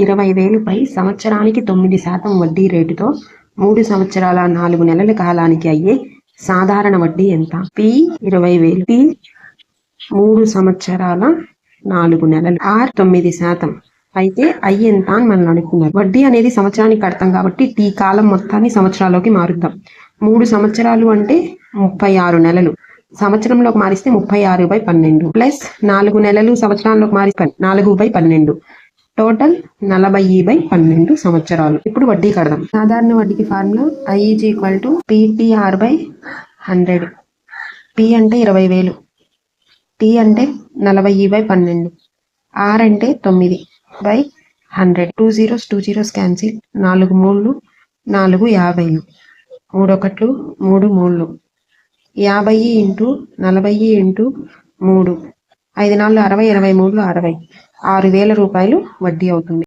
20,000పై సంవత్సరానికి 9% వడ్డీ రేటుతో 3 సంవత్సరాల 4 నెలల కాలానికి అయ్యే సాధారణ వడ్డీ ఎంత? పి 20,000, పి 3 సంవత్సరాల 4 నెలలు, ఆర్ 9%. అయితే ఐ ఎంత అని మనం అడుగుతున్నారు. వడ్డీ అనేది సంవత్సరానికి కడతాం కాబట్టి టీ కాలం మొత్తాన్ని సంవత్సరాల్లోకి మారుద్దాం. 3 సంవత్సరాలు అంటే 36 నెలలు. సంవత్సరంలోకి మారిస్తే 36/12 ప్లస్ 4 నెలలు సంవత్సరాల్లోకి మారిస్తే 4/12, టోటల్ 40/12 సంవత్సరాలు. ఇప్పుడు వడ్డీ కడదాం. సాధారణ వడ్డీకి ఫార్ములా I = PTR/100. P అంటే 20,000, T అంటే 40/12, R అంటే 9/100. 2 zeros క్యాన్సిల్. 4 3 4 50, 3 1 3 3, 50 × 40 × 3, 5 4 60, 23 60, 6,000 రూపాయలు వడ్డీ అవుతుంది.